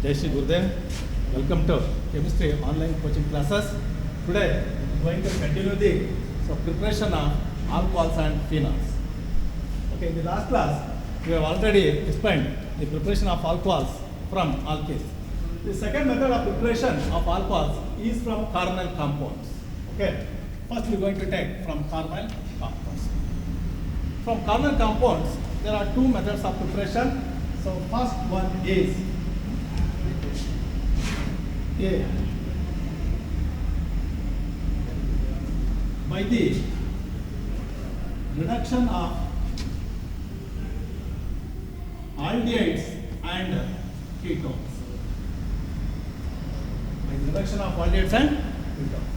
Jai Shri Gurudev. Welcome to chemistry online coaching classes. Today we are going to continue the preparation of alcohols and phenols. Okay, in the last class we have already explained the preparation of alcohols from alkenes. The second method of preparation of alcohols is from carbonyl compounds. Okay, first we are going to take from carbonyl compounds. From carbonyl compounds there are two methods of preparation. So first one is A. By the reduction of aldehydes and ketones. By the reduction of aldehydes and ketones.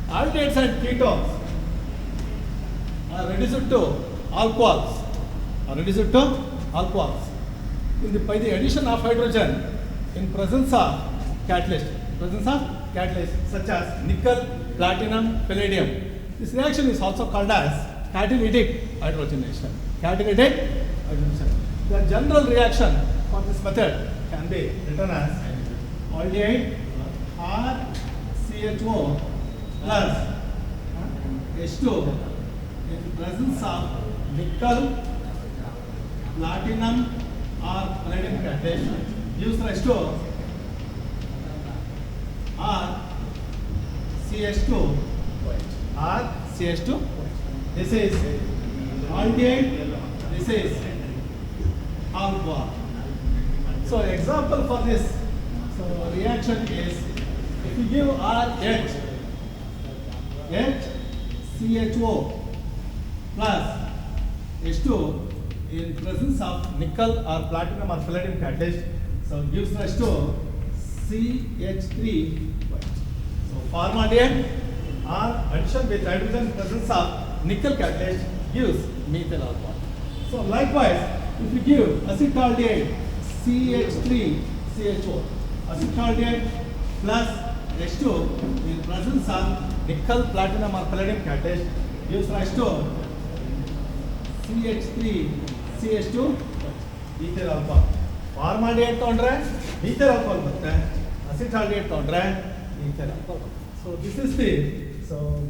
Aldehydes and ketones are reduced to alcohols. By the addition of hydrogen in presence of catalyst such as nickel, platinum, palladium. This reaction is also called as catalytic hydrogenation. The general reaction for this method can be written as aldehyde RCHO plus H2 in presence of nickel, platinum or palladium catalyst gives rise to RCH2. This is aldehyde, this is alcohol. So example for this reaction is if you give HCHO plus H2 in presence of nickel or platinum or palladium catalyst, so gives rise to CH3. So formaldehyde or addition with hydrogen in presence of nickel catalyst gives methyl alcohol. So likewise, if you give acetaldehyde CH3CHO, acetaldehyde plus H2 in presence of nickel, platinum or palladium catalyst gives rise to CH3CH2 ethyl alcohol. Formaldehyde तोड़रे ethyl alcohol बनता है, acetaldehyde तोड़रे ethyl alcohol. So this is the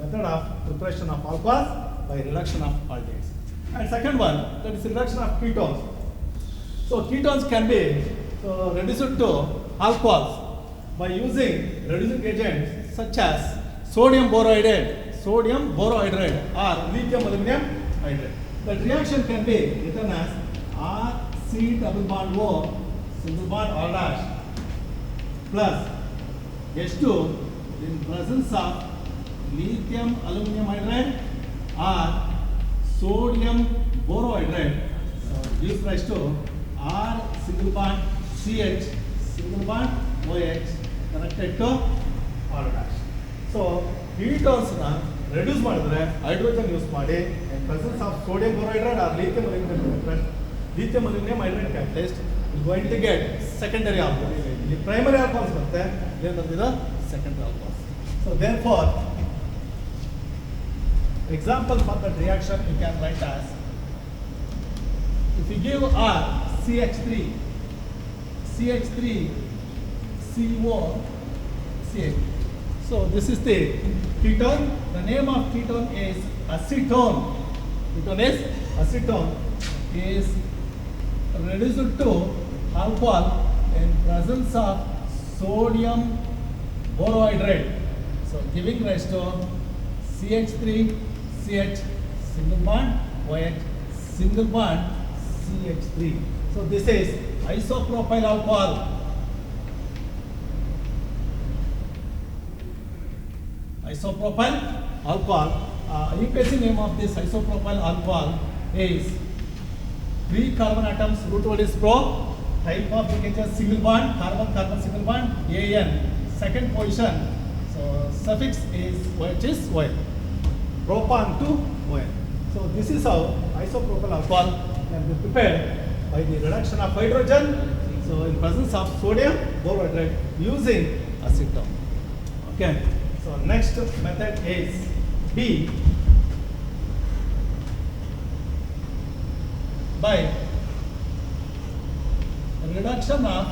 method of preparation of alcohols by reduction of aldehydes. And second one, that is reduction of ketones. So ketones can be reduced to alcohols by using reducing agents such as sodium borohydride or lithium aluminum hydride. The reaction can be written as RC double bond O single bond R dash plus H2 in presence of lithium aluminum hydride or sodium borohydride. So gives rise to R single bond CH single bond OH connected to R dash. So ketones na reduce ಮಾಡಿದ್ರೆ hydrogen use ಮಾಡಿ in presence of sodium borohydride or lithium aluminum hydride catalyst is going to get secondary alcohols. The primary alcohols ಬರುತ್ತೆ, then the secondary alcohols. So therefore, example for that reaction you can write as if you give R CH3 CO CH. So this is the ketone. The name of ketone is acetone. Acetone is reduced to alcohol in presence of sodium borohydride. So giving rise to CH3CH single bond OH single bond CH3. So this is isopropyl alcohol. Isopropyl alcohol. UPSC name of this isopropyl alcohol is 3 carbon atoms, root word is pro, type of ligature single bond, carbon single bond, AN. Second position, so suffix is which is OL. Propan to OL. So this is how isopropyl alcohol can be prepared by the reduction of hydrogen, so in presence of sodium borohydride using acetone. Okay. So next method is B. By reduction of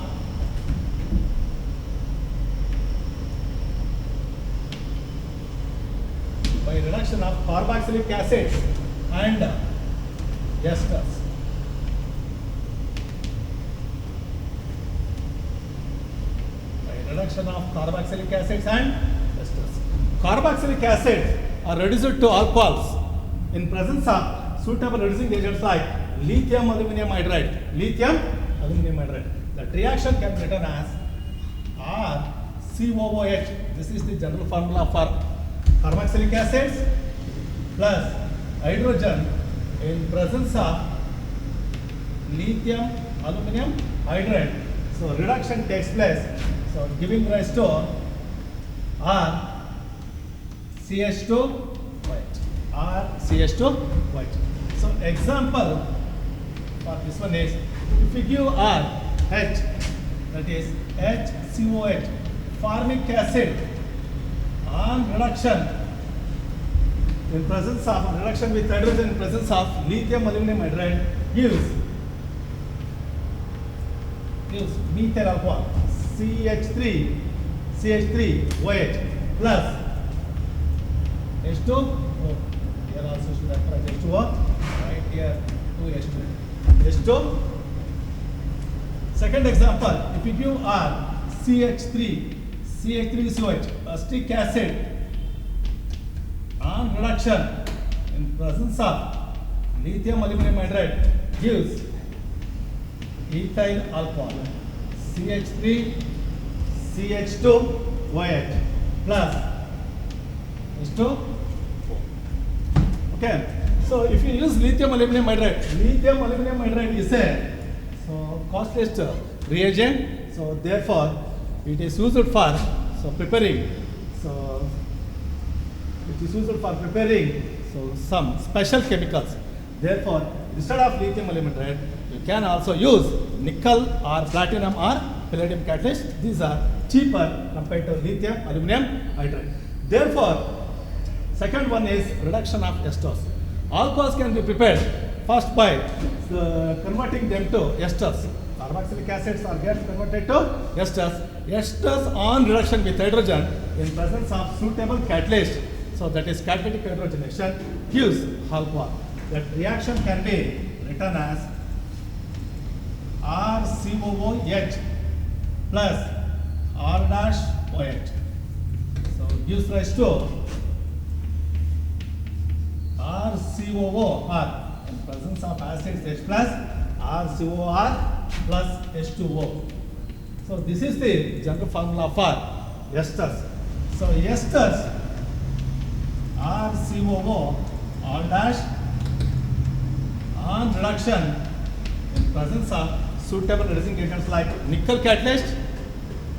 by reduction of carboxylic acids and esters. By reduction of carboxylic acids and esters. Carboxylic acids are reduced to alcohols in presence of suitable reducing agents like lithium aluminum hydride. Lithium aluminum hydride. That reaction can be written as RCOOH. This is the general formula for carboxylic acids plus hydrogen in presence of lithium aluminum hydride. So reduction takes place. So giving rise to RCH2 white. RCH2 white. So example for this one is, if we give RH, that is HCOH, formic acid on reduction in presence of reduction with hydrogen in presence of lithium aluminum hydride gives methyl alcohol CH3OH plus H2O. Here also should have H2O, right here 2H2. H2. Second example, if you give CH3COH, acetic acid on reduction in presence of lithium aluminum hydride gives ethyl alcohol CH3CH2OH plus H2O. Okay, so if you use lithium aluminum hydride is a costliest reagent, so therefore it is used for preparing some special chemicals. Therefore, instead of lithium aluminum hydride, you can also use nickel or platinum or palladium catalyst. These are cheaper compared to lithium aluminum hydride. Therefore, second one is reduction of esters. Alcohols can be prepared first by converting them to esters. Carboxylic acids are get converted to esters. Esters on reduction with hydrogen in presence of suitable catalyst. So that is catalytic hydrogenation gives alcohol. That reaction can be written as RCOOH plus R-OH. So gives rise to RCOOR in presence of acids H plus RCOR plus H2O. So this is the general formula for esters. So esters RCOO R dash on reduction in presence of suitable reducing agents like nickel catalyst.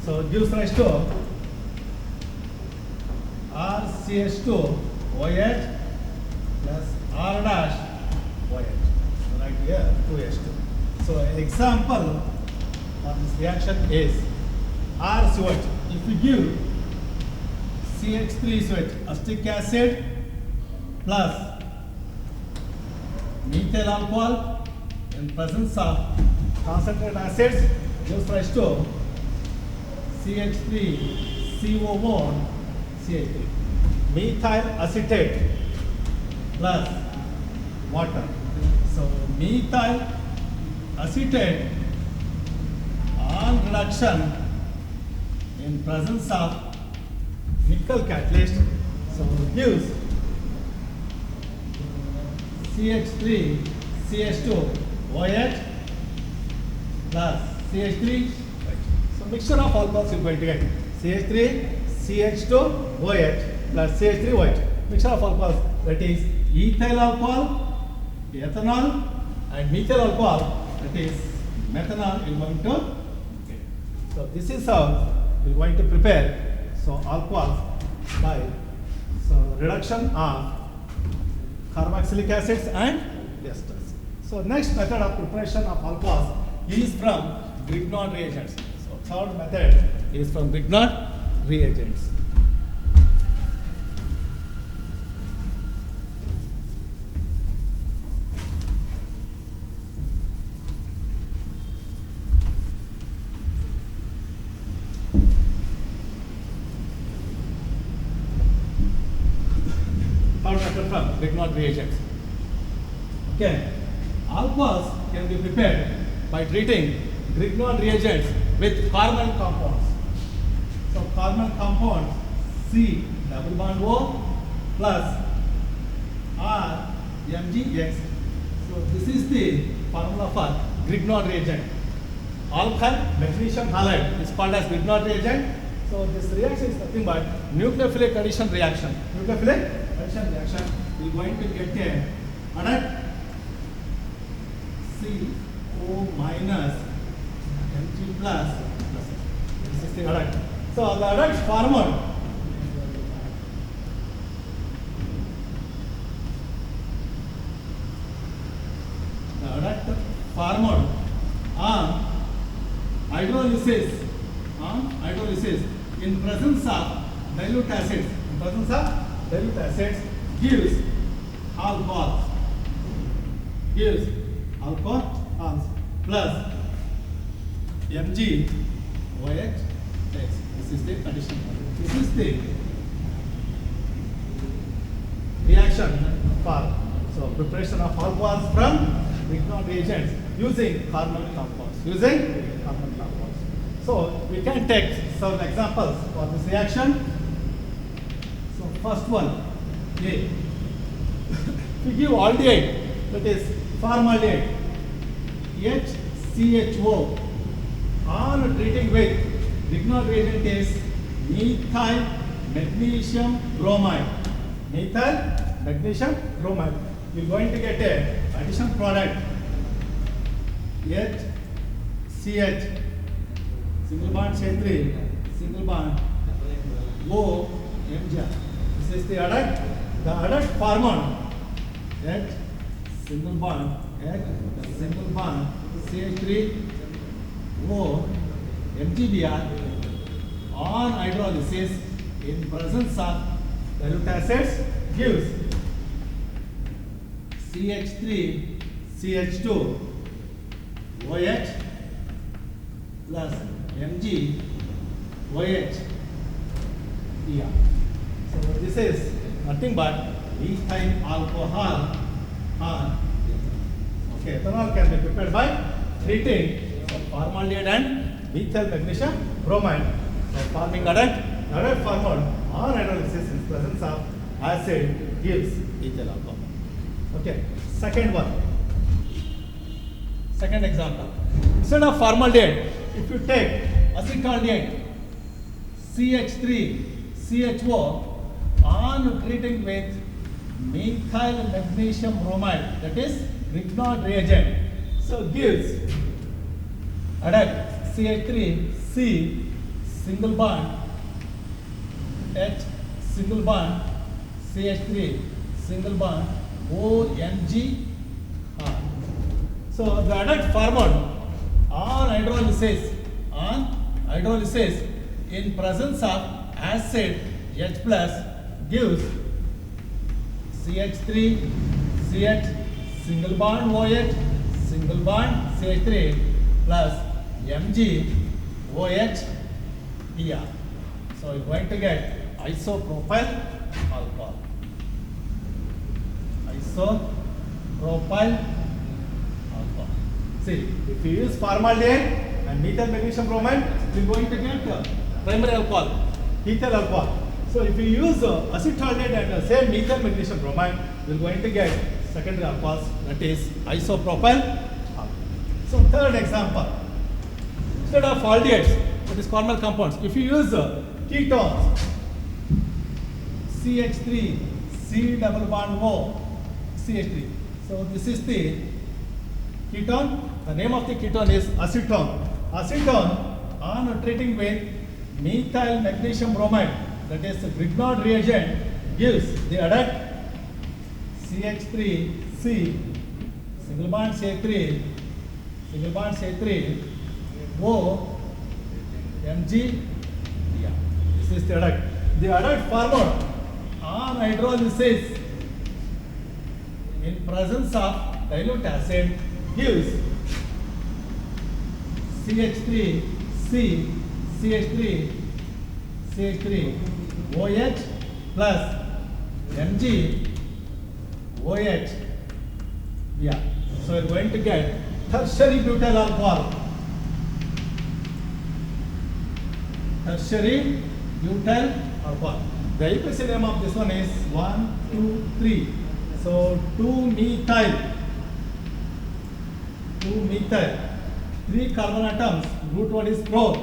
So gives rise to RCH2OH plus R dash OH. So right here 2H2. So example of this reaction is RCOH. If we give CH3OH, acetic acid plus methyl alcohol in presence of concentrated acids gives rise to CH3COO CH3. Methyl acetate plus water. So methyl acetate on reduction in presence of nickel catalyst, so gives CH3CH2OH plus CH3. So mixture of alcohols you are going to get CH3CH2OH plus CH3OH. Mixture of alcohols, that is ethyl alcohol, ethanol, and methyl alcohol, that is methanol. You are going to get. So this is how we are going to prepare alcohols by reduction of carboxylic acids and esters. So next method of preparation of alcohols is from Grignard reagents. So third method is from Grignard reagents. third method from Grignard reagents. Okay, alphas can be prepared by treating Grignard reagents with carbon compounds. So carbon compound C double bond O plus R MgX. So this is the formula for Grignard reagent. Alkyl magnesium halide is called as Grignard reagent. So this reaction is nothing but nucleophilic addition reaction. Nucleophilic addition reaction. We are going to get a product CO minus Mg plus. This is the product. So the product formed on hydrolysis in presence of dilute acids. In presence of dilute acids gives alcohol plus MgOH. This is the addition. This is the reaction for preparation of alcohols from Grignard reagents using carbon compounds. So we can take some examples for this reaction. So first one, A. We give aldehyde, that is formaldehyde, HCHO, on treating with Grignard reagent is methyl magnesium bromide. Methyl magnesium bromide. We are going to get a addition product HCH, single bond C3, single bond O Mg. This is the adduct. The adduct formed H single bond CH3 O MgBr on hydrolysis in presence of dilute acids gives CH3 CH2 OH plus MgOH. So this is nothing but ethyl alcohol on. Okay, ethanol can be prepared by treating formaldehyde and methyl magnesium bromide. So forming adduct formed on hydrolysis in presence of acid gives ethyl alcohol. Okay, second example. Instead of formaldehyde, if you take acetaldehyde CH3 CHO on treating with methyl magnesium bromide, that is Grignard reagent, so gives adduct CH3C single bond H single bond CH3 single bond OMG. So the adduct formed on hydrolysis in presence of acid H plus gives CH3 CH single bond OH single bond CH3 plus MgOH here. So you're going to get isopropyl alcohol. Isopropyl alcohol. See, if you use formaldehyde and methyl magnesium bromide, we're going to get primary alcohol, ethyl alcohol. So if you use acetaldehyde and same methyl magnesium bromide, we're going to get secondary alcohols, that is isopropyl alcohol. So third example, instead of aldehydes, that is formal compounds, if you use ketones, CH3, C double bond O, CH3. So this is the ketone. The name of the ketone is acetone. Acetone on treating with methyl magnesium bromide, that is the Grignard reagent, gives the adduct CH3C single bond CH3 O Mg. This is the adduct. The adduct formed on hydrolysis in presence of dilute acid gives CH3C CH3 OH plus Mg OH. Yeah. So you're going to get tertiary butyl alcohol. Tertiary butyl alcohol. The APC name of this one is 1, 2, 3. So 2-methyl. 2-methyl. 3 carbon atoms. Root word is pro.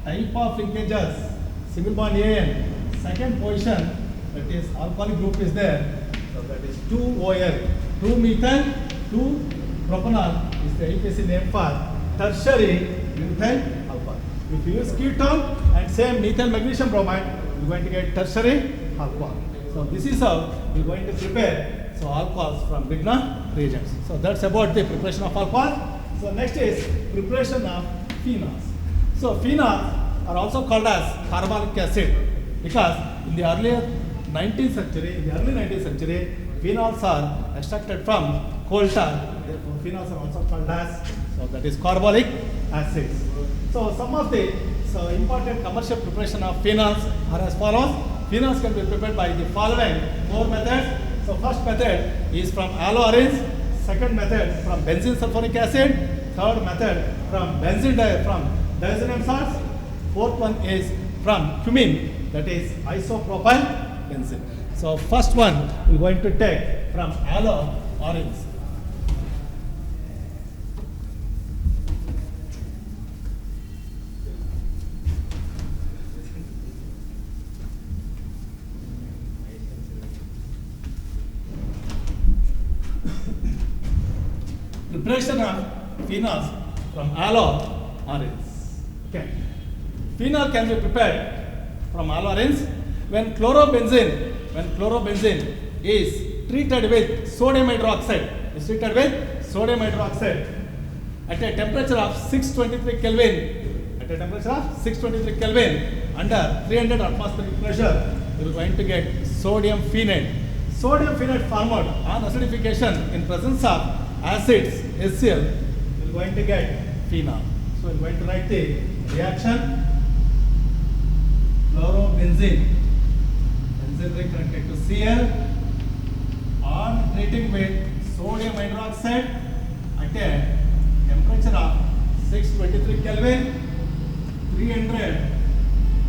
Type of linkages. Single bond AN. Second position, that is alcoholic group is there. So that is 2-OL. 2-methyl, 2-propanol is the APC name for tertiary butyl alcohol. If you use ketone and same methyl magnesium bromide, you're going to get tertiary alcohol. So this is how you're going to prepare alcohols from Grignard reagents. So that's about the preparation of alcohol. So next is preparation of phenols. So phenols are also called as carbolic acid because in the early 19th century, phenols are extracted from coal tar. Therefore, phenols are also called as, so that is carbolic acids. So some of the important commercial preparation of phenols are as follows. Phenols can be prepared by the following 4 methods. So first method is from aloe orange, second method from benzene sulfuric acid, third method from diazonium salts, fourth one is from cumin, that is isopropyl benzene. So first one we're going to take from aloe orange. Preparation of phenols from aloe orange. Okay. Phenol can be prepared from aloe orange when chlorobenzene is treated with sodium hydroxide. At a temperature of 623 Kelvin. Under 300 atmospheric pressure, you are going to get sodium phenate. Sodium phenate formed on acidification in presence of acids, HCl, you are going to get phenol. So you are going to write the reaction. Chlorobenzene, benzene ring connected to Cl, on treating with sodium hydroxide at a temperature of 623 Kelvin, 300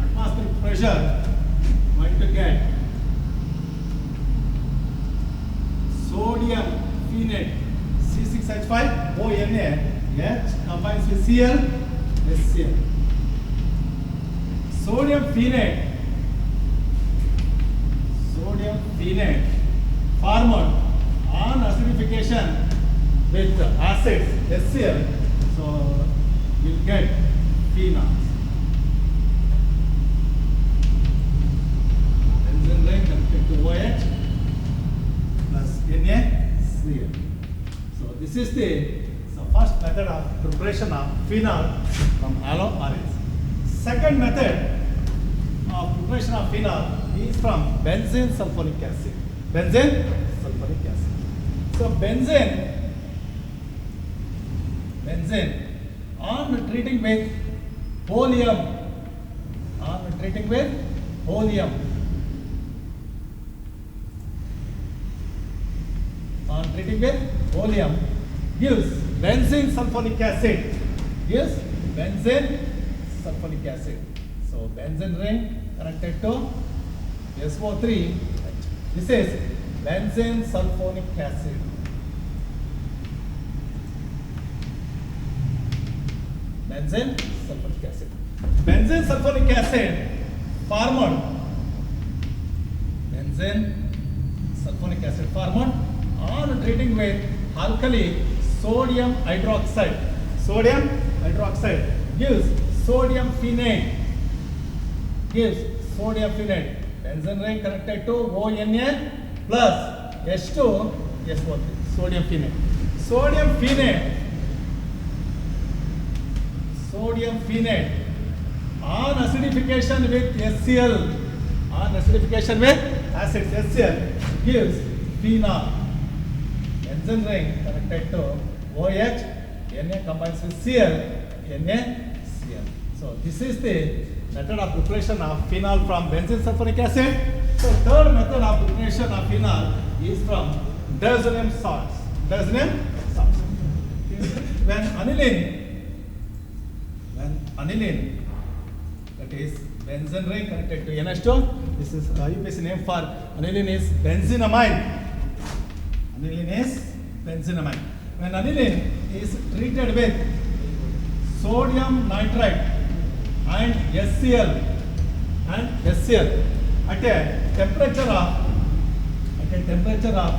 atmospheric pressure, going to get sodium phenate. C6H5ONA, H combines with Cl, HCl. Sodium phenate formed on acidification with acids, HCl, so you'll get phenols. Benzene ring connected to OH plus NaCl. So this is the first method of preparation of phenol from aloe orange. Second method of preparation of phenol is from benzene sulfuric acid. So benzene on treating with oleum, gives benzene sulfuric acid. So benzene ring connected to SO3. This is benzene sulfuric acid. Benzene sulfuric acid formed on treating with alkali sodium hydroxide. Gives sodium phenate. Benzene ring connected to ONA plus H2SO3. Sodium phenate on acidification with HCl. Acids HCl gives phenol. Benzene ring connected to OH, Na combines with Cl, NaCl. So this is the method of preparation of phenol from benzene sulfuric acid. So third method of preparation of phenol is from diazonium salts. Diazonium salts. When aniline, that is benzene ring connected to NH2, this is UPSC name for aniline is benzenamine. Aniline is benzenamine. When aniline is treated with sodium nitrite and SCl at a temperature of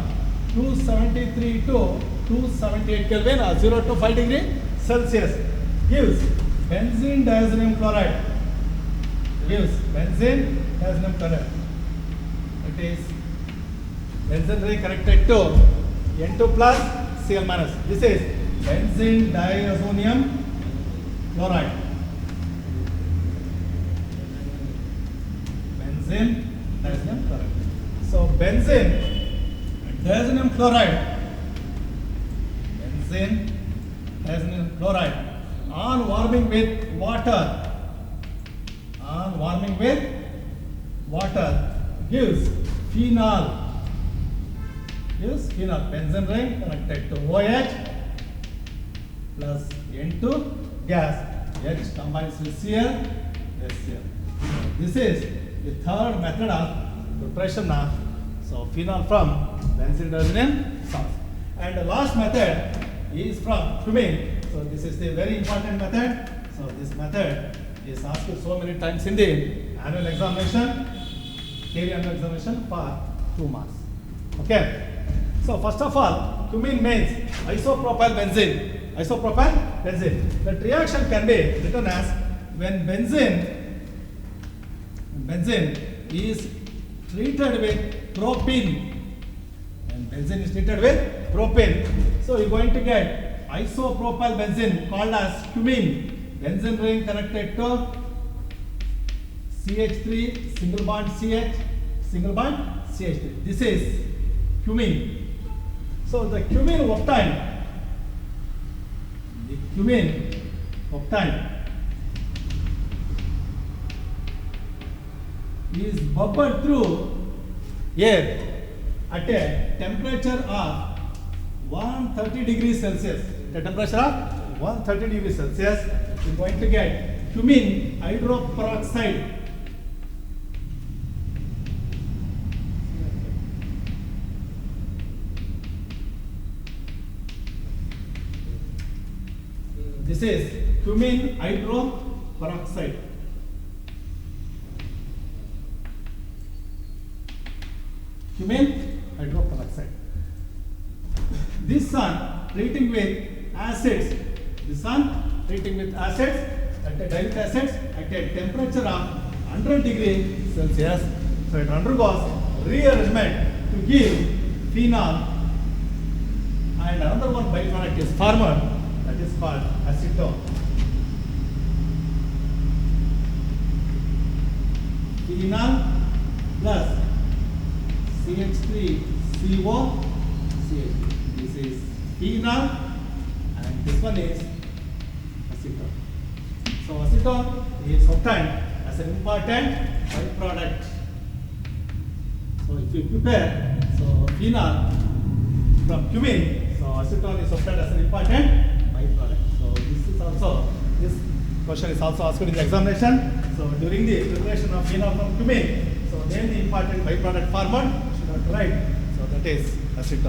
273 to 278 Kelvin or 0 to 5 degree Celsius gives benzene diazonium chloride. It is benzene ring connected to N2 plus Cl minus. This is benzene diazonium chloride. Benzene diazonium chloride. So benzene diazonium chloride on warming with water gives phenol. Benzene ring connected to OH plus N2 gas. H combines with Cl, HCl. This is the third method of preparation of phenol from benzene diazonium salts. And the last method is from cumene. So this is the very important method. So this method is asked so many times in the annual examination, theory annual examination for 2 marks. Okay. So first of all, cumene means isopropyl benzene. That reaction can be written as when benzene is treated with propene. So you're going to get isopropyl benzene called as cumene. Benzene ring connected to CH3 single bond CH, single bond CH3. This is cumene. So the cumene obtained is bubbled through air at a temperature of 130 degrees Celsius. The temperature of 130 degrees Celsius, you're going to get cumene hydroperoxide. This is cumene hydroperoxide. This one treating with acids. At a dilute acids at a temperature of 100 degrees Celsius. So it undergoes rearrangement to give phenol, and another one byproduct is formed, that is called acetone. Phenol plus CH3CO CH3. This is phenol and this one is acetone. So acetone is obtained as an important byproduct. So if you prepare phenol from cumene, so acetone is obtained as an important byproduct. So this question is also asked in the examination. So during the preparation of phenol from cumene, so then the important byproduct formed should not write. So that is acetone.